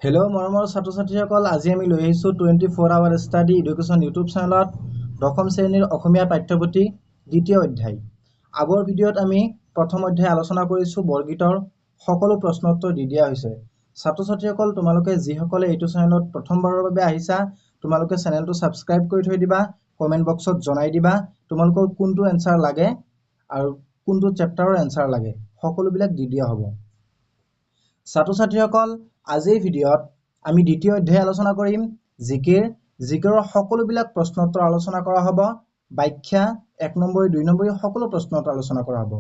Hello' মৰমৰ ছাত্ৰ ছাত্ৰীসকল, আজি আমি লৈ আহিছোঁ 24 আৱাৰ ষ্টাডি এডুকেশ্যন ইউটিউব চেনেলত দশম শ্ৰেণীৰ অসমীয়া পাঠ্যপুথি দ্বিতীয় অধ্যায়। আগৰ ভিডিঅ'ত আমি প্ৰথম অধ্যায় আলোচনা কৰিছোঁ। বৰগীতৰ সকলো প্ৰশ্ন উত্তৰ দি দিয়া হৈছে। ছাত্ৰ ছাত্ৰীসকল, তোমালোকে যিসকলে এইটো চেনেলত প্ৰথমবাৰৰ বাবে আহিছা, তোমালোকে চেনেলটো ছাবস্ক্ৰাইব কৰি থৈ দিবা। কমেণ্ট বক্সত জনাই দিবা তোমালোকৰ কোনটো এনচাৰ লাগে আৰু কোনটো চেপ্টাৰৰ এনচাৰ লাগে, সকলোবিলাক দি দিয়া হ'ব। ছাত্ৰ ছাত্ৰীসকল, আজিৰ ভিডিঅ'ত আমি দ্বিতীয় অধ্যায় আলোচনা কৰিম। জিকিৰৰ সকলোবিলাক প্ৰশ্ন উত্তৰ আলোচনা কৰা হ'ব। ব্যাখ্যা 1 নম্বৰ 2 নম্বৰ সকলো প্ৰশ্ন উত্তৰ আলোচনা কৰা হ'ব।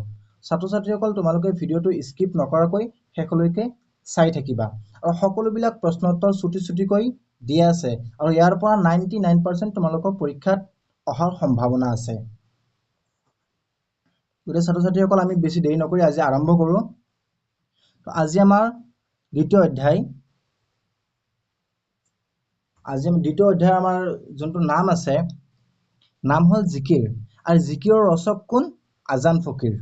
ছাত্ৰ ছাত্ৰীসকল, তোমালোকে ভিডিঅ'টো স্কিপ নকৰাকৈ শেষলৈকে চাই থাকিবা আৰু সকলোবিলাক প্ৰশ্ন উত্তৰ চুটিকৈ দিয়া আছে আৰু ইয়াৰ পৰা 99% তোমালোকৰ পৰীক্ষাত অহাৰ সম্ভাৱনা আছে। গতিকে ছাত্ৰ ছাত্ৰীসকল, আমি বেছি দেৰি নকৰি আজি আৰম্ভ কৰোঁ। আজি আমাৰ দ্বিতীয় অধ্যায় আমাৰ যোনটো নাম আছে, নাম হ'ল জিকিৰ। আৰু জিকিৰৰ ৰচক কোন? আজান ফকীৰ।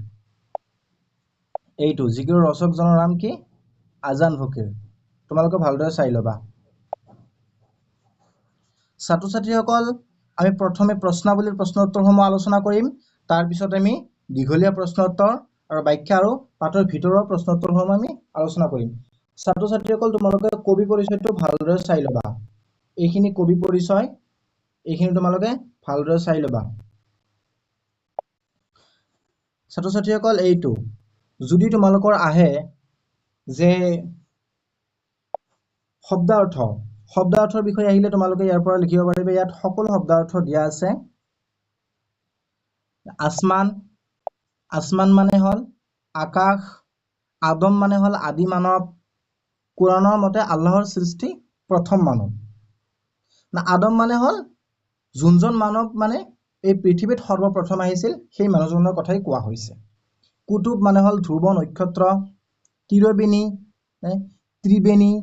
এইটো জিকিৰৰ ৰচকজনৰ নাম কি? আজান ফকীৰ। তোমালোকে ভালদৰে চাই ল'বা। ছাত্ৰ ছাত্ৰীসকল, আমি প্ৰথমে প্ৰশ্নাৱলীৰ প্ৰশ্ন উত্তৰসমূহ আলোচনা কৰিম। তাৰপিছত আমি দীঘলীয়া প্ৰশ্ন উত্তৰ আৰু ব্যাখ্যা আৰু পাঠৰ ভিতৰৰ প্ৰশ্ন উত্তৰসমূহ আমি আলোচনা কৰিম। ছাত্ৰ ছাত্ৰীসকল, তোমালোকে কবি পৰিচয়টো ভালদৰে চাই ল'বা। এইখিনি কবি পৰিচয়, এইখিনি তোমালোকে ভালদৰে চাই ল'বা। ছাত্ৰ ছাত্ৰীসকল, এইটো যদি তোমালোকৰ আহে যে শব্দাৰ্থৰ বিষয়ে আহিলে তোমালোকে ইয়াৰ পৰা লিখিব পাৰিবা। ইয়াত সকলো শব্দাৰ্থ দিয়া আছে। আসমান মানে হ'ল আকাশ, আদম মানে হ'ল আদি মানৱ। কোৰাণৰ মতে আল্লাহৰ সৃষ্টি প্ৰথম মানৱ। আদম মানে হ'ল যোনজন মানৱ মানে এই পৃথিৱীত সৰ্বপ্ৰথম আহিছিল, সেই মানুহজনৰ কথাই কোৱা হৈছে। কুতুব মানে হ'ল ধ্ৰুৱ নক্ষত্ৰ। ত্ৰিবেণী,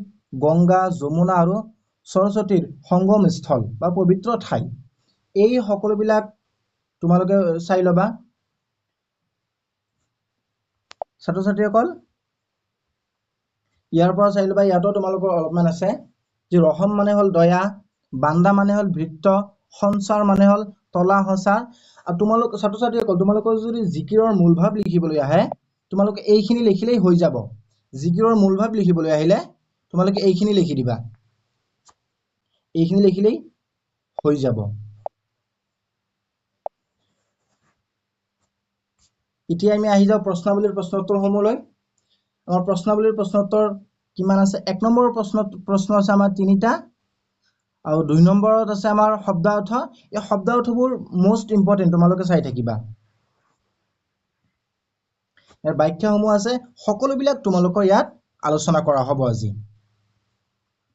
গংগা, যমুনা আৰু সৰস্বতীৰ সংগমস্থল বা পবিত্ৰ ঠাই। এই সকলোবিলাক তোমালোকে চাই ল'বা। ছাত্ৰ ছাত্ৰীসকল, ইয়াৰ পৰা চাই ল'বা। ইয়াতো তোমালোকৰ অলপমান আছে যে ৰহম মানে হ'ল দয়া, বান্দা মানে হ'ল ভৃত্য, সঞ্চাৰ মানে হ'ল তলা সঁচা। আৰু তোমালোক ছাত্ৰ ছাত্ৰীসকল, তোমালোকৰ যদি জিকিৰৰ মূল ভাৱ লিখিবলৈ আহে, তোমালোকে এইখিনি লিখিলেই হৈ যাব। জিকিৰৰ মূল ভাৱ লিখিবলৈ আহিলে তোমালোকে এইখিনি লিখি দিবা। এইখিনি লিখিলেই হৈ যাব। এতিয়া আমি আহি যাওঁ প্ৰশ্নাৱলীৰ প্ৰশ্ন উত্তৰসমূহলৈ। আমাৰ প্ৰশ্নাৱলীৰ প্ৰশ্ন উত্তৰ কিমান আছে? 1 নম্বৰৰ প্ৰশ্ন আছে আমাৰ 3টা আৰু 2 নম্বৰত আছে আমাৰ শব্দাৰ্থ। এই শব্দাৰ্থবোৰ মোষ্ট ইম্পৰ্টেণ্ট, তোমালোকে চাই থাকিবা। ইয়াৰ ব্যাখ্যাসমূহ আছে, সকলোবিলাক তোমালোকৰ ইয়াত আলোচনা কৰা হ'ব আজি।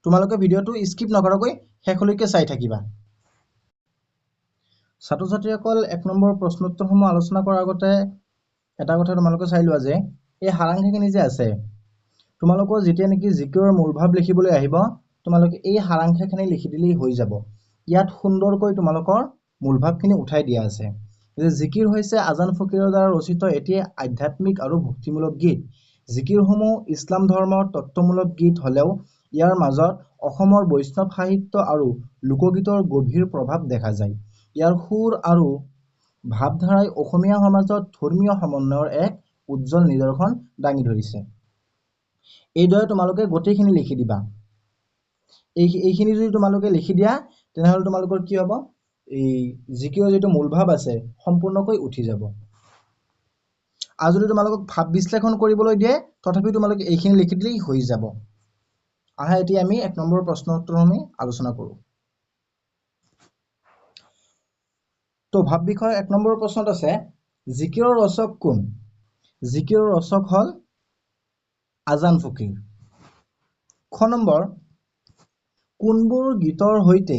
তোমালোকে ভিডিঅ'টো স্কিপ নকৰাকৈ শেষলৈকে চাই থাকিবা। ছাত্ৰ ছাত্ৰীসকল, 1 নম্বৰ প্ৰশ্ন উত্তৰসমূহ আলোচনা কৰাৰ আগতে এটা কথা তোমালোকে চাই লোৱা যে এই সাৰাংশখিনি যে আছে, তোমালোকৰ যেতিয়া নেকি জিকিৰৰ মূল ভাৱ লিখিবলৈ আহিব, তোমালোকে এই সাৰাংশখিনি লিখি দিলেই হৈ যাব। ইয়াত সুন্দৰকৈ তোমালোকৰ মূল ভাৱখিনি উঠাই দিয়া আছে যে জিকিৰ হৈছে আজান ফকীৰৰ দ্বাৰা ৰচিত এটি আধ্যাত্মিক আৰু ভক্তিমূলক গীত। জিকিৰসমূহ ইছলাম ধৰ্মৰ তত্ত্বমূলক গীত হ'লেও ইয়াৰ মাজত অসমৰ বৈষ্ণৱ সাহিত্য আৰু লোকগীতৰ গভীৰ প্ৰভাৱ দেখা যায়। ইয়াৰ সুৰ আৰু ভাৱধাৰাই অসমীয়া সমাজত ধৰ্মীয় সমন্বয়ৰ এক উজ্জ্বল নিদৰ্শন দাঙি ধৰিছে। এইদৰে তোমালোকে গোটেইখিনি লিখি দিবা। এইখিনি যদি তোমালোকে লিখি দিয়া, তেনেহ'লে তোমালোকৰ কি হ'ব? এই জিকিৰৰ যিটো মূল ভাৱ আছে সম্পূৰ্ণকৈ উঠি যাব। আৰু যদি তোমালোকক ভাৱ বিশ্লেষণ কৰিবলৈ দিয়ে, তথাপি তোমালোকে এইখিনি লিখি দিলেই হৈ যাব। আহা, এতিয়া আমি 1 নম্বৰ প্ৰশ্ন উত্তৰসমূহ আলোচনা কৰোঁ। তো ভাৱ বিষয়ৰ 1 নম্বৰ প্ৰশ্নত আছে, জিকিৰৰ ৰচক কোন? জিকিৰৰ ৰচক হ'ল আজান ফকীৰ। খ নম্বৰ, কোনবোৰ গীতৰ সৈতে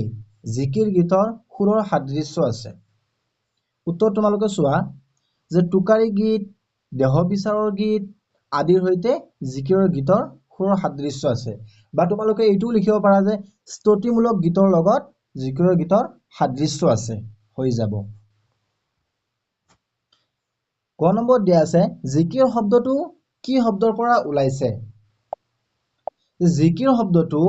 জিকিৰ গীতৰ সুৰৰ সাদৃশ্য আছে? উত্তৰ তোমালোকে চোৱা যে টোকাৰী গীত, দেহ বিচাৰৰ গীত আদিৰ সৈতে জিকিৰৰ গীতৰ সুৰৰ সাদৃশ্য আছে। বা তোমালোকে এইটোও লিখিব পাৰা যে স্তুতিমূলক গীতৰ লগত জিকিৰৰ গীতৰ সাদৃশ্য আছে, হৈ যাব। ক নম্বৰত দিয়া আছে, জিকিৰ শব্দটো কি শব্দৰ পৰা ওলাইছে? জিকিৰ শব্দটো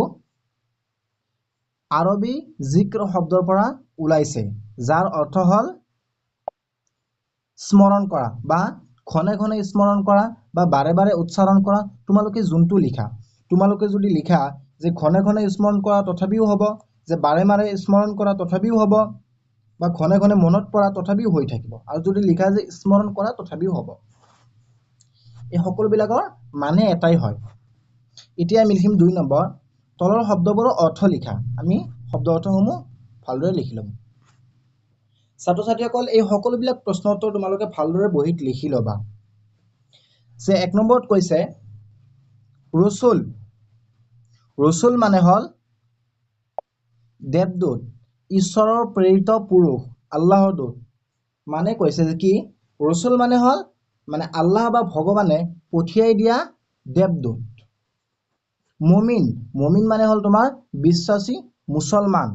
আৰবী জিক্ৰ শব্দৰ পৰা ওলাইছে, যাৰ অৰ্থ হ'ল স্মৰণ কৰা বা ঘনে ঘনে স্মৰণ কৰা বা বাৰে বাৰে উচ্চাৰণ কৰা। তোমালোকে যোনটো লিখা, তোমালোকে যদি লিখা যে ঘনে ঘনে স্মৰণ কৰা তথাপিও হ'ব, যে বাৰে বাৰে স্মৰণ কৰা তথাপিও হ'ব, বা ঘনে ঘনে মনত পৰা তথাপিও হৈ থাকিব, আৰু যদি লিখা যে স্মৰণ কৰা তথাপিও হ'ব। এই সকলোবিলাকৰ মানে এটাই হয়। এতিয়া আমি লিখিম 2 নম্বৰ, তলৰ শব্দবোৰৰ অৰ্থ লিখা। আমি শব্দ অৰ্থসমূহ ভালদৰে লিখি ল'ম। ছাত্ৰ ছাত্ৰীসকল, এই সকলোবিলাক প্ৰশ্ন উত্তৰ তোমালোকে ভালদৰে বহীত লিখি ল'বা। যে 1 নম্বৰত কৈছে ৰসুল। ৰসুল মানে হ'ল দেৱদূত, ঈশ্বৰৰ প্ৰেৰিত পুৰুষ, আল্লাহৰ দূত। মানে কৈছে যে কি ৰসুল মানে হ'ল মানে আল্লাহ বা ভগৱানে পঠিয়াই দিয়া দেৱদূত। মুমিন, মুমিন মানে হ'ল তোমাৰ বিশ্বাসী মুছলমান।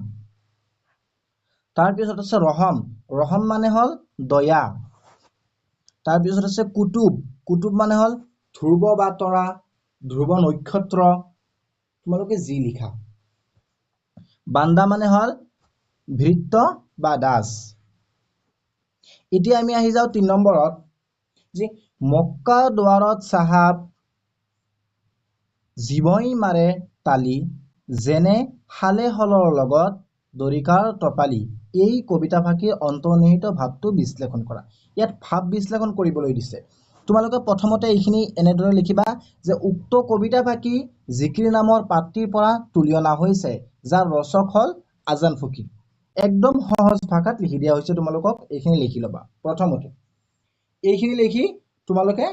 তাৰপিছত আছে ৰহম, ৰহম মানে হ'ল দয়া। তাৰপিছত আছে কুতুব, কুতুব মানে হ'ল ধ্ৰুৱ বা তৰা, ধ্ৰুৱ নক্ষত্ৰ, তোমালোকে যি লিখা। বান্দা মানে হ'ল ভৃত্য বা দাস। এতিয়া আমি আহি যাওঁ 3 নম্বৰত, যে মক্কা দুৱাৰত চাহাব জীৱই মাৰে তালি, যেনে শালে হলৰ লগত দৰিকাৰ টপালি। এই কবিতা ফাঁকিৰ অন্তৰ্নিহিত ভাৱটো বিশ্লেষণ কৰা। ইয়াত ভাৱ বিশ্লেষণ কৰিবলৈ দিছে। তোমালোকে প্ৰথমতে এইখিনি এনেদৰে লিখিবা যে উক্ত কবিতা ফাঁকি জিকিৰ নামৰ পাত্ৰীৰ পৰা তুলি অনা হৈছে, যাৰ ৰচক হ'ল আজান ফকীৰ। একদম সহজ ভাষাত লিখি দিয়া হৈছে, তোমালোকক এইখিনি লিখি ল'বা। প্ৰথমতে এইখিনি লিখি তোমালোকে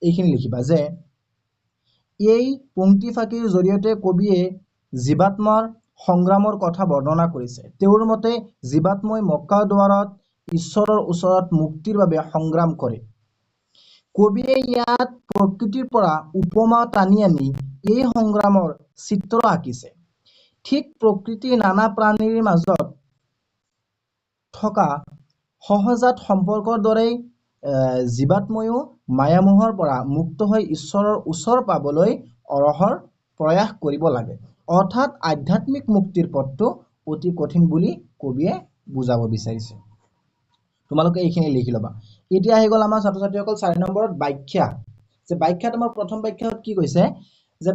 এইখিনি লিখিবা যে এই পংক্তি ফাঁকিৰ জৰিয়তে কবিয়ে জীৱাত্মৰ সংগ্ৰামৰ কথা বৰ্ণনা কৰিছে। তেওঁৰ মতে জীৱাত্মই মক্কা দুৱাৰত ঈশ্বৰৰ ওচৰত মুক্তিৰ বাবে সংগ্ৰাম কৰে। কবিয়ে ইয়াত প্ৰকৃতিৰ পৰা উপমা টানি আনি এই সংগ্ৰামৰ চিত্ৰ আঁকিছে। ঠিক প্ৰকৃতিৰ নানা প্ৰাণীৰ মাজত থকা সহজাত সম্পৰ্কৰ দৰেই জীৱাত্ময়ো মায়ামোহৰ পৰা মুক্ত হৈ ঈশ্বৰৰ ওচৰ পাবলৈ অৰহৰ প্ৰয়াস কৰিব লাগে। অৰ্থাৎ আধ্যাত্মিক মুক্তিৰ পথটো অতি কঠিন বুলি কবিয়ে বুজাব বিচাৰিছে। তোমালোকে এইখিনি লিখি ল'বা। এতিয়া আহি গ'ল আমাৰ ছাত্ৰ ছাত্ৰীসকল 4 নম্বৰত ব্যাখ্যা। যে ব্যাখ্যাত আমাৰ প্ৰথম ব্যাখ্যাত কি কৈছে যে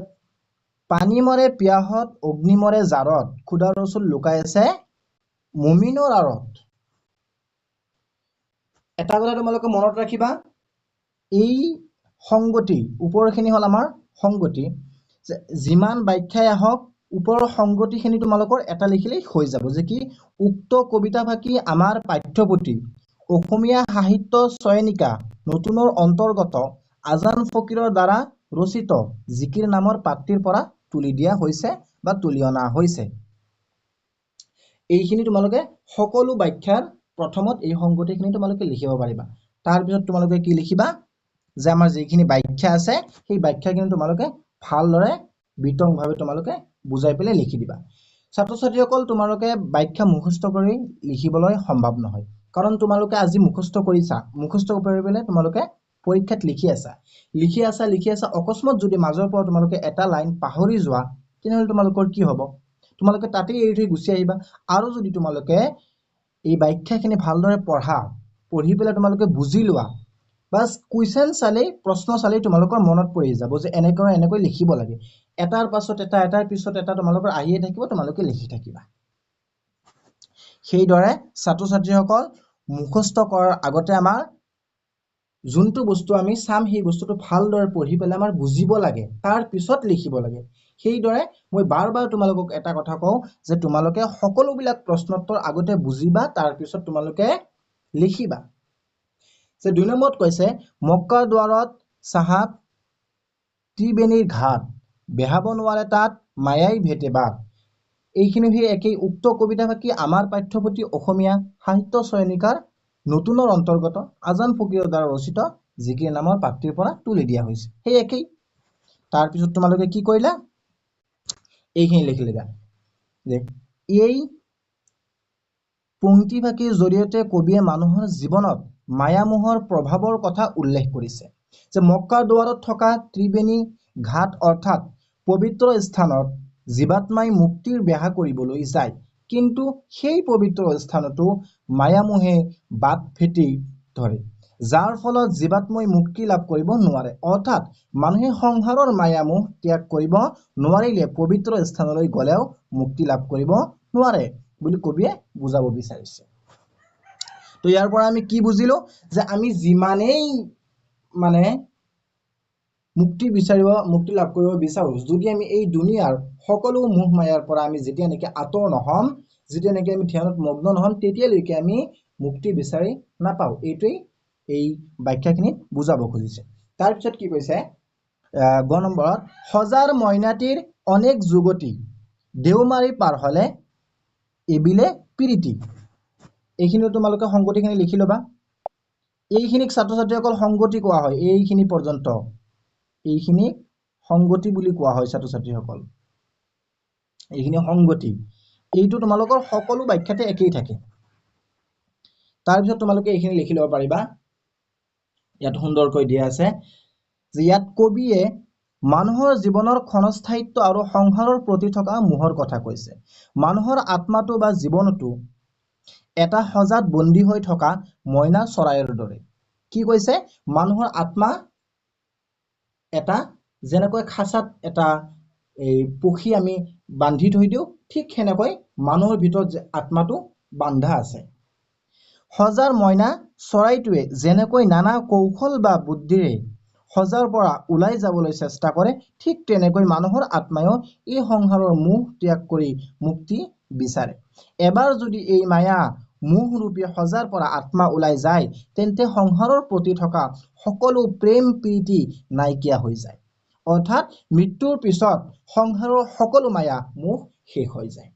পানী মৰে পিয়াহত, অগ্নি মৰে জাৰত, খুদা ৰচুল লুকাই আছে মুমিনৰ আঁৰত। এটা কথা তোমালোকে মনত ৰাখিবা, এই সংগতি ওপৰখিনি হ'ল আমাৰ সংগতি, যে যিমান ব্যাখ্যাই আহক ওপৰৰ সংগতিখিনি তোমালোকৰ এটা লিখিলেই হৈ যাব। যে কি উক্ত কবিতা ফাঁকি আমাৰ পাঠ্যপুথি অসমীয়া সাহিত্য চয়নিকা নতুনৰ অন্তৰ্গত আজান ফকীৰৰ দ্বাৰা ৰচিত জিকিৰ নামৰ পাত্ৰীৰ পৰা তুলি দিয়া হৈছে বা তুলি অনা হৈছে। এইখিনি তোমালোকে সকলো ব্যাখ্যাৰ প্ৰথমত এই সংগতিখিনি তোমালোকে লিখিব পাৰিবা। তাৰপিছত তোমালোকে কি লিখিবা যে আমাৰ যিখিনি ব্যাখ্যা আছে সেই ব্যাখ্যাখিনি তোমালোকে ভালদৰে বিতংভাৱে তোমালোকে বুজাই পেলাই লিখি দিবা। ছাত্ৰ ছাত্ৰীসকল, তোমালোকে ব্যাখ্যা মুখস্থ কৰি লিখিবলৈ সম্ভৱ নহয়, কাৰণ তোমালোকে আজি মুখস্থ কৰিছা, মুখস্থ কৰি পেলাই তোমালোকে পৰীক্ষাত লিখি আছা অকস্মাত যদি মাজৰ পৰা তোমালোকে এটা লাইন পাহৰি যোৱা, তেনেহ'লে তোমালোকৰ কি হ'ব? তোমালোকে তাতেই এৰি থৈ গুচি আহিবা। আৰু যদি তোমালোকে এই ব্যাখ্যাখিনি ভালদৰে পঢ়ি পেলাই তোমালোকে বুজি লোৱা, বাছ কুৱেশ্যন চালেই প্ৰশ্ন চালেই তোমালোকৰ মনত পৰি যাব যে এনেকৈ লিখিব লাগে। এটাৰ পাছত এটা, এটাৰ পিছত এটা তোমালোকৰ আহিয়ে থাকিব, তোমালোকে লিখি থাকিবা। সেইদৰে ছাত্ৰ ছাত্ৰীসকল মুখস্থ কৰাৰ আগতে আমাৰ যোনটো বস্তু আমি চাম সেই বস্তুটো ভালদৰে পঢ়ি পেলাই আমাৰ বুজিব লাগে, তাৰ পিছত লিখিব লাগে। সেইদৰে মই বাৰ বাৰ তোমালোকক এটা কথা কওঁ যে তোমালোকে সকলোবিলাক প্ৰশ্নোত্তৰ আগতে বুজিবা, তাৰপিছত তোমালোকে লিখিবা। যে 2 নম্বৰত কৈছে মক্কাৰ দুৱাৰত চাহাব ত্ৰিবেণীৰ ঘাট, বেহাব নোৱাৰে তাত মায়াই ভেটে বাট। এইখিনি সেই একেই উক্ত কবিতা ফাঁকি আমাৰ পাঠ্যপুথি অসমীয়া সাহিত্য চয়নিকাৰ নতুনৰ অন্তৰ্গত আজান ফকীৰৰ দ্বাৰা ৰচিত জিকিৰ নামৰ পাত্ৰীৰ পৰা তুলি দিয়া হৈছে। সেই একেই। তাৰপিছত তোমালোকে কি কৰিলা, এইখিনি লিখিলা যে এই পংক্তি ফাঁকিৰ জৰিয়তে কবিয়ে মানুহৰ জীৱনত মায়ামোহৰ প্ৰভাৱৰ কথা উল্লেখ কৰিছে। যে মক্কাৰ দুৱাৰত থকা ত্ৰিবেণী ঘাট অৰ্থাৎ পবিত্ৰ স্থানত জীৱাত্মাই মুক্তিৰ বেহা কৰিবলৈ যায়, কিন্তু সেই পবিত্ৰ স্থানতো মায়ামোহে বাট ফেটি ধৰে, যাৰ ফলত জীৱাত্মাই মুক্তি লাভ কৰিব নোৱাৰে। অৰ্থাৎ মানুহে সংসাৰৰ মায়ামোহ ত্যাগ কৰিব নোৱাৰিলে পবিত্ৰ স্থানলৈ গ'লেও মুক্তি লাভ কৰিব নোৱাৰে বুলি কবিয়ে বুজাব বিচাৰিছে। তো ইয়াৰ পৰা আমি কি বুজিলো যে আমি যিমানেই মানে মুক্তি লাভ কৰিব বিচাৰো, যদি আমি এই দুনিয়াৰ সকলো মোহ মায়াৰ পৰা আমি যেতিয়া নেকি আঁতৰ নহম, যেতিয়া নেকি আমি ধ্যানত মগ্ন নহম, তেতিয়ালৈকে আমি মুক্তি বিচাৰি নাপাওঁ। এইটোৱেই এই ব্যাখ্যাখিনিত বুজাব খুজিছে। তাৰপিছত কি কৈছে, ২ নম্বৰত, সজাৰ মইনাটিৰ অনেক যুগতি দেওমাৰি পাৰ হলে এবিলে প্ৰীতি। এইখিনি তোমালোকে সংগতিখিনি লিখি ল'বা। এইখিনিক ছাত্ৰ ছাত্ৰীসকল সংগতি কোৱা হয়। এইখিনি পৰ্যন্ত এইখিনিক সংগতি বুলি কোৱা হয় ছাত্ৰ ছাত্ৰীসকল। এইখিনি সংগতি, এইটো তোমালোকৰ সকলো ব্যাখ্যাতে একেই থাকে। তাৰপিছত তোমালোকে এইখিনি লিখি ল'ব পাৰিবা। ইয়াত সুন্দৰকৈ দিয়া আছে যে ইয়াত কবিয়ে মানুহৰ জীৱনৰ ক্ষণস্থায়িত্ব আৰু সংসাৰৰ প্ৰতি থকা মোহৰ কথা কৈছে। মানুহৰ আত্মাটো বা জীৱনটো এটা সজাত বন্দী হৈ থকা মইনা চৰাইৰ দৰে। কি কৈছে, মানুহৰ আত্মা এটা যেনেকৈ খাঁচাত এটা এই পক্ষী আমি বান্ধি থৈ দিওঁ, ঠিক সেনেকৈ মানুহৰ ভিতৰত যে আত্মাটো বান্ধা আছে। সজাৰ মইনা চৰাইটোৱে যেনেকৈ নানা কৌশল বা বুদ্ধিৰে সজাৰ পৰা ওলাই যাবলৈ চেষ্টা কৰে, ঠিক তেনেকৈ মানুহৰ আত্মায়ো এই সংসাৰৰ মোহ ত্যাগ কৰি মুক্তি বিচাৰে। এবাৰ যদি এই মায়া মোহৰূপী সজাৰ পৰা আত্মা ওলাই যায়, তেন্তে সংসাৰৰ প্ৰতি থকা সকলো প্ৰেম প্ৰীতি নাইকিয়া হৈ যায়। অৰ্থাৎ মৃত্যুৰ পিছত সংসাৰৰ সকলো মায়া মোহ শেষ হৈ যায়।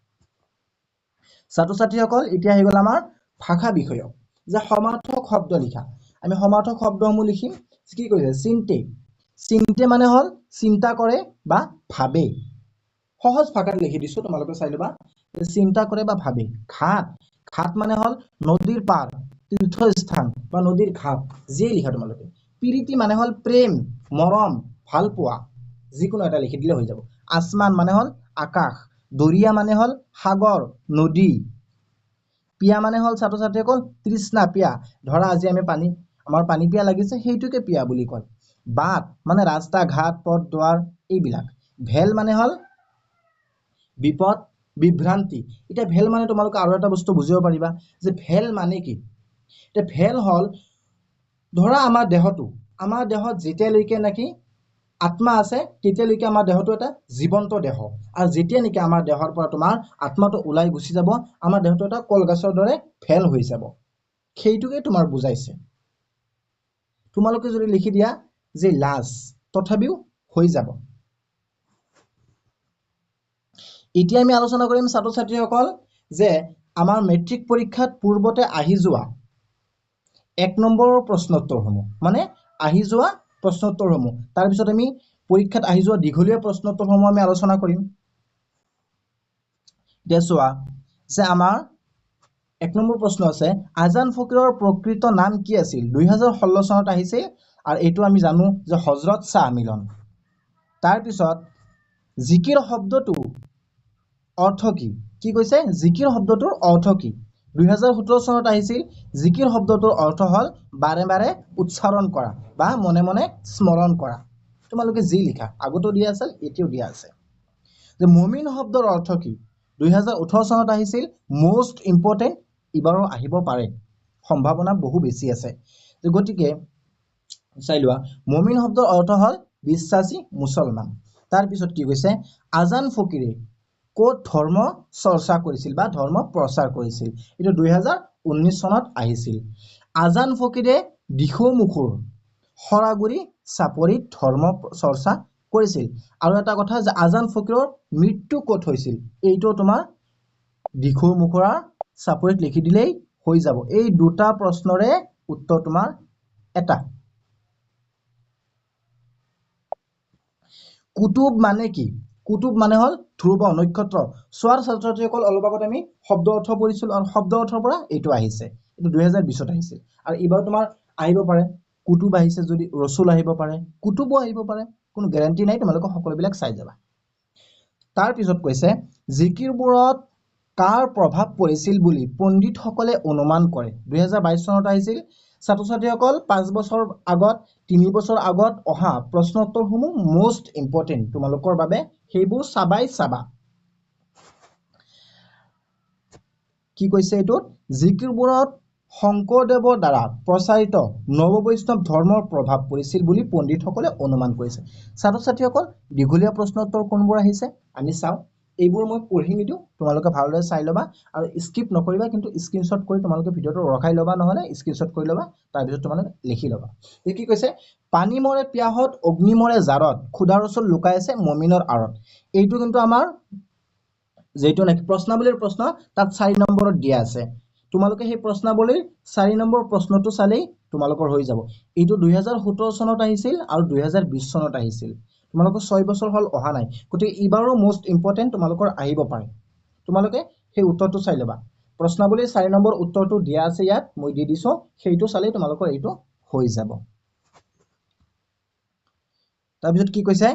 ছাত্ৰ ছাত্ৰীসকল, এতিয়া আহি গ'ল আমাৰ ভাষা বিষয়ক, যে সমাৰ্থক শব্দ লিখা। আমি সমাৰ্থক শব্দসমূহ লিখিম। কি কৈছে, চিন্তে। চিন্তে মানে হ'ল চিন্তা কৰে বা ভাবে। সহজ ভাষাত লিখি দিছো, তোমালোকে চাই ল'বা। চিন্তা কৰে বা ভাবে। ঘাট। ঘাট মানে হ'ল নদীৰ পাৰ, তীৰ্থস্থান বা নদীৰ ঘাট, যিয়ে লিখা তোমালোকে। প্ৰীতি মানে হ'ল প্ৰেম, মৰম, ভাল পোৱা, যিকোনো এটা লিখি দিলে হৈ যাব। আসমান মানে হ'ল আকাশ। দৰিয়া মানে হ'ল সাগৰ, নদী। পিয়া মানে হ'ল ছাত্ৰ ছাত্ৰীসকল তৃষ্ণা, পিয়া। ধৰা আজি আমি আমাৰ পানী পিয়া লাগিছে, সেইটোকে পিয়া বুলি কয়। বাট মানে ৰাস্তা ঘাট পথ দুৱাৰ এইবিলাক। ভেল মানে হ'ল বিপদ বিভ্ৰান্তি। এতিয়া ভেল মানে তোমালোকে আৰু এটা বস্তু বুজিব পাৰিবা যে ভেল মানে কি। এতিয়া ভেল হ'ল, ধৰা আমাৰ দেহত যেতিয়ালৈকে নেকি আত্মা আছে, তেতিয়ালৈকে আমাৰ দেহটো এটা জীৱন্ত দেহ। আৰু যেতিয়া নেকি আমাৰ দেহৰ পৰা তোমাৰ আত্মাটো ওলাই গুচি যাব, আমাৰ দেহটো এটা কলগছৰ দৰে ভেল হৈ যাব। সেইটোকে তোমাৰ বুজাইছে। তোমালোকে যদি লিখি দিয়া যে লাজ, তথাপিও হৈ যাব। এতিয়া আমি আলোচনা কৰিম ছাত্ৰ ছাত্ৰীসকল যে আমাৰ মেট্ৰিক পৰীক্ষাত পূৰ্বতে আহি যোৱা 1 নম্বৰৰ প্ৰশ্নোত্তৰসমূহ, মানে আহি যোৱা প্ৰশ্নোত্তৰসমূহ। তাৰপিছত আমি পৰীক্ষাত আহি যোৱা দীঘলীয়া প্ৰশ্নোত্তৰসমূহ আমি আলোচনা কৰিম। এতিয়া চোৱা যে আমাৰ 1 নম্বৰ প্ৰশ্ন আছে, আজান ফকীৰৰ প্ৰকৃত নাম কি আছিল? 2016 চনত আহিছিল, আৰু এইটো আমি জানো যে হজৰত শ্বাহ মিলন। তাৰপিছত জিকিৰ শব্দটো অৰ্থ কি? কি কৈছে, জিকিৰ শব্দটোৰ অৰ্থ কি? 2017 চনত আহিছিল। জিকিৰ শব্দটোৰ অৰ্থ হ'ল বাৰে বাৰে উচ্চাৰণ কৰা বা মনে মনে স্মৰণ কৰা। তোমালোকে যি লিখা, আগতেও দিয়া আছিল, এতিয়াও দিয়া আছে। যে মুমিন শব্দৰ অৰ্থ কি? 2018 চনত আহিছিল। মোষ্ট ইম্পৰ্টেণ্ট, এইবাৰো আহিব পাৰে, সম্ভাৱনা বহু বেছি আছে। গতিকে চাই লোৱা, মুমিন শব্দৰ অৰ্থ হ'ল বিশ্বাসী মুছলমান। তাৰপিছত কি কৈছে, আজান ফকীৰে ক'ত ধৰ্ম চৰ্চা কৰিছিল বা ধৰ্ম প্ৰচাৰ কৰিছিল? এইটো 2019 চনত আহিছিল। আজান ফকীৰে দিখৌমুখৰ সৰাগুৰি চাপৰিত ধৰ্ম চৰ্চা কৰিছিল। আৰু এটা কথা যে আজান ফকীৰৰ মৃত্যু ক'ত হৈছিল? এইটো তোমাৰ দিখৌমুখৰ চাপৰিত লিখি দিলেই হৈ যাব। এই দুটা প্ৰশ্নৰে উত্তৰ তোমাৰ এটা। কুতুব মানে কি? কুতুব মানে হ'ল ধ্ৰুৱ নক্ষত্ৰ। চোৱাৰ ছাত্ৰ ছাত্ৰীসকল, অলপ আগত আমি শব্দ অৰ্থ পঢ়িছিলো, আৰু শব্দ অৰ্থৰ পৰা এইটো আহিছে। এইটো 2020ত আহিছিল, আৰু এইবাৰ তোমাৰ আহিব পাৰে কুতুব আহিছে যদি ৰচুল আহিব পাৰে, কুতুবো আহিব পাৰে, কোনো গেৰাণ্টি নাই। তোমালোকে সকলোবিলাক চাই যাবা। তাৰ পিছত কৈছে জিকিৰবোৰত কাৰ প্ৰভাৱ পৰিছিল বুলি পণ্ডিতসকলে অনুমান কৰে 2022 চনত আহিছিল ছাত্ৰ ছাত্ৰীসকল 5 বছৰ আগত 3 বছৰ আগত অহা প্ৰশ্নোত্তৰসমূহ মোষ্ট ইম্পৰ্টেন্ট তোমালোকৰ বাবে সেইবোৰ চাবা কি কৈছে এইটোত জিকিৰবোৰত শংকৰদেৱৰ দ্বাৰা প্ৰচাৰিত নৱবৈষ্ণৱ ধৰ্মৰ প্ৰভাৱ পৰিছিল বুলি পণ্ডিতসকলে অনুমান কৰিছে ছাত্ৰ ছাত্ৰীসকল দীঘলীয়া প্ৰশ্নোত্তৰ কোনবোৰ আহিছে আমি চাও এইবোৰ মই পঢ়ি নিদিও তোমালোকে ভালদৰে চাই লবা আৰু স্কিপ নকৰিবা কিন্তু স্ক্ৰিনশ্বট কৰি তোমালোকে ভিডিওটো ৰখাই লবা নহলে স্ক্ৰিনশ্বট কৰি লবা তাৰ পিছত তোমালোকে লিখি লবা এই কি কৈছে পানী মৰে পিয়াহত অগ্নি মৰে জাৰত খুদাৰ ওচৰত লুকাই আছে মমিনৰ আৰত এইটো কিন্তু আমাৰ যেটো নাকি প্ৰশ্নাৱলীৰ প্ৰশ্ন তাত 4 নম্বৰত দিয়া আছে তোমালোকে সেই প্ৰশ্নাৱলীৰ 4 নম্বৰ প্ৰশ্নটো চালেই তোমালোকৰ হৈ যাব এইটো 2017 চনত আহিছিল আৰু 2020 চনত আহিছিল তোমালোকৰ 6 বছৰ হল অহা নাই গতি ইবাৰো মোষ্ট ইম্পৰ্টেন্ট তোমালোকৰ আহিব পাৰে তোমালোকে সেই উত্তৰটো চাই লবা প্ৰশ্নাৱলীৰ 4 নম্বৰ উত্তৰটো দিয়া আছে ইয়াত মই দি দিছো সেইটো চালেই তোমালোকৰ এইটো হৈ যাব তাৰ পিছত কি কৈছে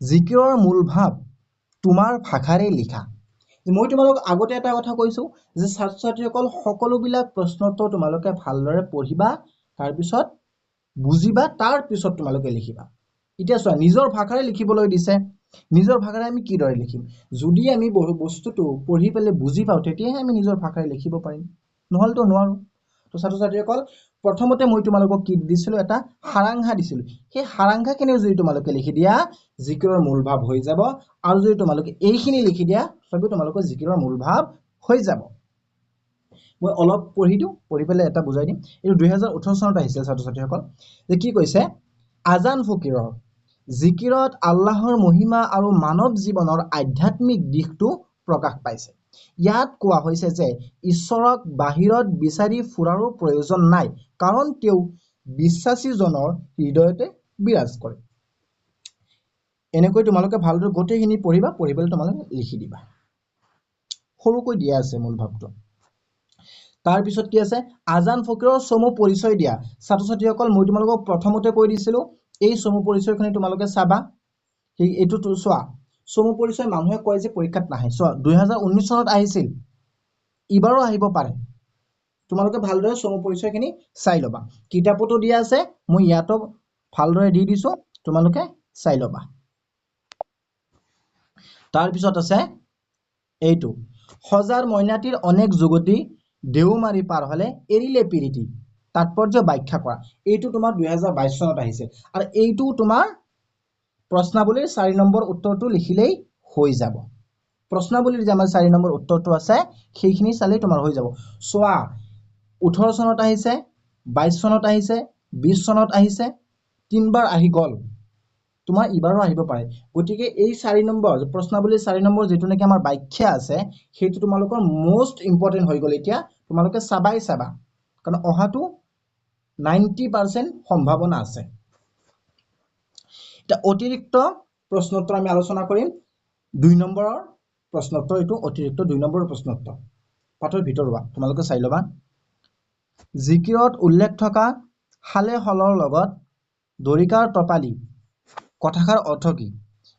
জিকিৰৰ মূল ভাৱ তোমাৰ ভাষাৰে লিখা মই তোমালোক আগতে এটা কথা কৈছো যে ছাত্ৰ ছাত্ৰীসকল সকলোবিলাক প্ৰশ্নোত্তৰ তোমালোকে ভালদৰে পঢ়িবা তাৰ পিছত বুজিবা তাৰ পিছত তোমালোকে লিখিবা এতিয়া চোৱা নিজৰ ভাষাৰে লিখিবলৈ দিছে নিজৰ ভাষাৰে আমি কি দৰে লিখিম যদি আমি বস্তুটো পঢ়ি পেলে বুজি পাও তেতিয়াহে আমি নিজৰ ভাষাৰে লিখিব পাৰিম নহলতো নোৱাৰো তো ছাত্ৰ ছাত্ৰীসকল প্ৰথমতে মই তোমালোকক কি দিছিলো এটা হাৰাংহা দিছিলো সেই হাৰাংহাখিনিও যদি তোমালোকে লিখি দিয়া জিকিৰৰ মূল ভাৱ হৈ যাব আৰু যদি তোমালোকে এইখিনি লিখি দিয়া তবে তোমালোকৰ জিকিৰৰ মূল ভাৱ হৈ যাব মই অলপ পঢ়ি দিও পঢ়ি পেলে এটা বুজাই দিম এই 2018 চনত আহিছিল ছাত্ৰ ছাত্ৰীসকল যে কি কৈছে আজান ফকিৰৰ জিকিৰত আল্লাহৰ মহিমা আৰু মানৱ জীৱনৰ আধ্যাত্মিক দিশটো প্ৰকাশ পাইছে ইয়াত কোৱা হৈছে যে ঈশ্বৰক বাহিৰত বিচাৰি ফুৰাৰো প্ৰয়োজন নাই কাৰণ তেওঁ বিশ্বাসীজনৰ হৃদয়তে বিৰাজ কৰে এনেকৈ তোমালোকে ভালদৰে গোটেইখিনি পঢ়িবা পঢ়ি পেলে তোমালোকে লিখি দিবা সৰুকৈ দিয়া আছে মূল ভাৱটো তাৰ পিছত কি আছে আজান ফকিৰৰ চমু পৰিচয় দিয়া ছাত্ৰ ছাত্ৰীসকল মই তোমালোকক প্ৰথমতে কৈ দিছিলো এই চমু পৰিচয়খিনি তোমালোকে চাবা এইটো চোৱা চমু পৰিচয় মানুহে কয় যে পৰীক্ষাত নাহে চোৱা 2019 চনত আহিছিল ইবাৰো আহিব পাৰে তোমালোকে ভালদৰে চমু পৰিচয়খিনি চাই লবা কিতাপতো দিয়া আছে মই ইয়াতো ভালদৰে দি দিছো তোমালোকে চাই লবা তাৰ পিছত আছে এইটো হজাৰ মইনাটিৰ অনেক যুগতি দেউমাৰি পাৰ হলে এৰিলে পিৰিতি তাৎপৰ্য ব্যাখ্যা কৰা এইটো তোমাৰ 2022 চনত আহিছিল আৰু এইটো তোমাৰ প্ৰশ্নাৱলীৰ 4 নম্বৰ উত্তৰটো লিখিলেই হৈ যাব প্ৰশ্নাৱলীৰ যে আমাৰ 4 নম্বৰ উত্তৰটো আছে সেইখিনি চালেই তোমাৰ হৈ যাব সোৱা 18 চনত আহিছে 22 চনত আহিছে 20 চনত আহিছে তিনবাৰ আহি গল তোমাৰ ইবাৰো আহিব পাৰে গতিকে এই 4 নম্বৰ প্ৰশ্নাৱলীৰ 4 নম্বৰ যেটো নেকি আমাৰ ব্যাখ্যা আছে সেইটো তোমালোকৰ মোষ্ট ইম্পৰ্টেন্ট হৈ গল এতিয়া তোমালোকে চাবা কাৰণ অহাটো 90% সম্ভাৱনা আছে এটা অতিৰিক্ত প্ৰশ্নোত্তৰ আমি আলোচনা কৰিম 2 নম্বৰৰ প্ৰশ্নোত্তৰ এটো অতিৰিক্ত 2 নম্বৰৰ প্ৰশ্নোত্তৰ পাঠৰ ভিতৰুৱা তোমালোকে চাই লবা জিকিৰত উল্লেখ থকা হালে হলৰ লগত দৰিকাৰ টপালি কথাষাৰ অৰ্থ কি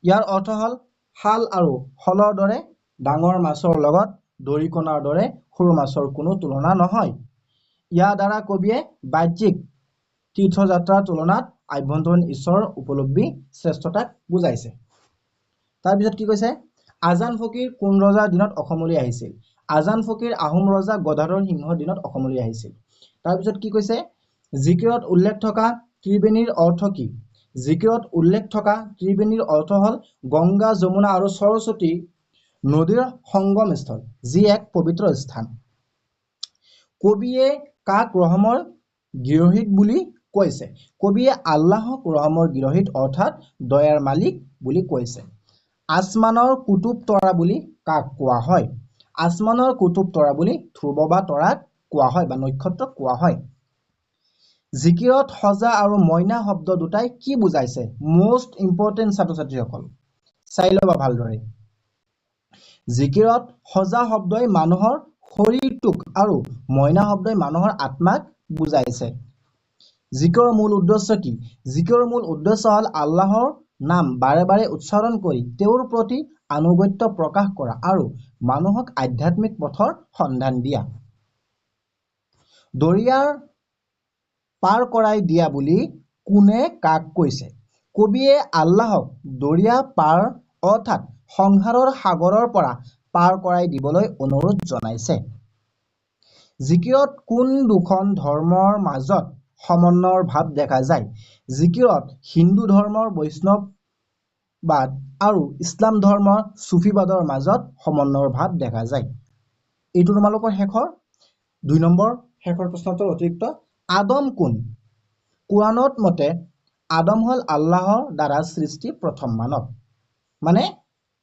ইয়াৰ অৰ্থ হল হাল আৰু হলৰ দৰে ডাঙৰ মাছৰ লগত দৰিকণাৰ দৰে সৰু মাছৰ কোনো তুলনা নহয় ইয়াৰ দ্বাৰা কবিয়ে বাহ্যিক তীৰ্থযাত্ৰাৰ তুলনাত আভ্যন্তৰীণ ঈশ্বৰৰ উপলব্ধি শ্ৰেষ্ঠতাক বুজাইছে তাৰ পিছত কি কৈছে আজান ফকিৰ কোন ৰজাৰ দিনত অসমলৈ আহিছিল আজান ফকিৰ আহোম ৰজা গদাধৰ সিংহৰ দিনত অসমলৈ আহিছিল তাৰ পিছত কি কৈছে জিকিৰত উল্লেখ থকা ত্ৰিবেণীৰ অৰ্থ কি জিকিৰত উল্লেখ থকা ত্ৰিবেণীৰ অৰ্থ হল গংগা যমুনা আৰু সৰস্বতী নদীৰ সংগমস্থল যি এক পবিত্ৰ স্থান কবিয়ে কাক ৰহমৰ গিৰহিত বুলি কৈছে কবিয়ে আল্লাহক ৰহমৰ গিৰহিত অৰ্থাৎ দয়াৰ মালিক বুলি কৈছে আসমানৰ কুতুব তৰা বুলি কাক কোৱা হয় আসমানৰ কুতুব তৰা বুলি ধ্ৰুৱ বা তৰাক কোৱা হয় বা নক্ষত্ৰক কোৱা হয় জিকিৰত হজা আৰু মইনা শব্দ দুটাই কি বুজাইছে মোষ্ট ইম্পৰ্টেন্ট ছাত্ৰ ছাত্ৰীসকল চাই লবা ভালদৰে জিকিৰত হজা শব্দই মানুহৰ শৰীৰটোক আৰু মইনা শব্দই মানুহৰ আত্মাক বুজাইছে জিকিৰৰ মূল উদ্দেশ্য কি জিকিৰৰ মূল উদ্দেশ্য হল আল্লাহৰ নাম বাৰে বাৰে উচ্চাৰণ কৰি তেওঁৰ প্ৰতি আনুগত্য প্ৰকাশ কৰা আৰু মানুহক আধ্যাত্মিক পথৰ সন্ধান দিয়া। দৰিয়াৰ পাৰ কৰাই দিয়া বুলি কোনে কাক কৈছে? কবিয়ে আল্লাহক দৰিয়া পাৰ অৰ্থাৎ সংসাৰৰ সাগৰৰ পৰা পাৰ কৰাই দিবলৈ অনুৰোধ জনাইছে। জিকিৰত কোন দুখন ধৰ্মৰ মাজত সমন্বয়ৰ ভাৱ দেখা যায়? জিকিৰত হিন্দু ধৰ্মৰ বৈষ্ণৱবাদ আৰু ইছলাম ধৰ্মৰ চুফিবাদৰ মাজত সমন্বয়ৰ ভাৱ দেখা যায়। এইটো তোমালোকৰ শেষৰ 2 নম্বৰ শেষৰ প্ৰশ্নটোৰ অতিৰিক্ত। আদম কোন? কোৰাণত মতে আদম হ'ল আল্লাহৰ দ্বাৰা সৃষ্টি প্ৰথম মানৱ, মানে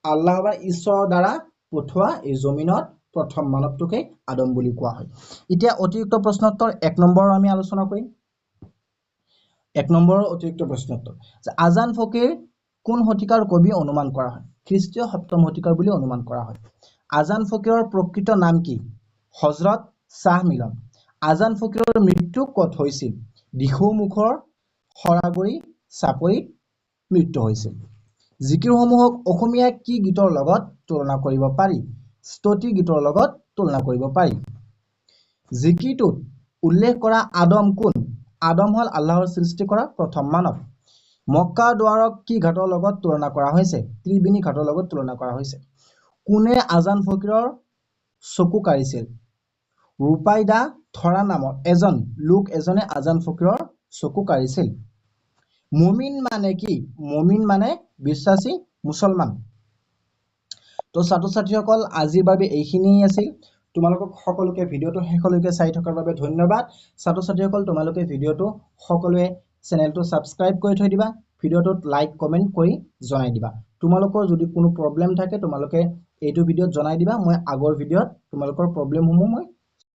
আল্লাহ বা ঈশ্বৰৰ দ্বাৰা পঠোৱা এই জমিনত প্ৰথম মানৱটোকে আদম বুলি কোৱা হয়। এতিয়া অতিৰিক্ত প্ৰশ্নোত্তৰ 1 নম্বৰ আমি আলোচনা কৰিম। 1 নম্বৰৰ অতিৰিক্ত প্ৰশ্নোত্তৰ যে আজান ফকীৰ কোন শতিকাৰ কবি অনুমান কৰা হয়? খ্ৰীষ্টীয় 7ম শতিকাৰ বুলি অনুমান কৰা হয়। আজান ফকীৰৰ প্ৰকৃত নাম কি? হজৰত শ্বাহ মিলন। আজান ফকীৰৰ মৃত্যু ক'ত হৈছিল? দিখৌমুখৰ সৰাগুৰি চাপৰিত মৃত্যু হৈছিল। জিকিৰসমূহক অসমীয়া কি গীতৰ লগত তুলনা কৰিব পাৰি? স্তুতি গীতৰ লগত তুলনা কৰিব পাৰি। জিকিৰটোত উল্লেখ কৰা আদম কোন? আদম হ'ল আল্লাহৰ সৃষ্টি কৰা প্ৰথম মানৱ। মক্কা দুৱাৰক কি ঘাটৰ লগত তুলনা কৰা হৈছে? ত্ৰিবেণী ঘাটৰ লগত তুলনা কৰা হৈছে। কোনে আজান ফকীৰৰ চকু কাঢ়িছিল? ৰুপাইদা থৰা নামৰ লোক এজনে আজান ফকীৰৰ চকু কাঢ়িছিল। মুমিন মানে কি? মুমিন মানে বিশ্বাসী মুছলমান। তো ছাত্ৰ ছাত্ৰীসকল আজিৰ বাবে এইখিনিয়ে আছিল। তোমালোকক সকলোকে ভিডিঅ'টো শেষলৈকে চাই থকাৰ বাবে ধন্যবাদ। ছাত্ৰ ছাত্ৰীসকল তোমালোকে ভিডিঅ'টো সকলোৱে চেনেলটো ছাবস্ক্ৰাইব কৰি থৈ দিবা, ভিডিঅ'টোত লাইক কমেণ্ট কৰি জনাই দিবা। তোমালোকৰ যদি কোনো প্ৰব্লেম থাকে তোমালোকে এইটো ভিডিঅ'ত জনাই দিবা, মই আগৰ ভিডিঅ'ত তোমালোকৰ প্ৰব্লেমসমূহ মই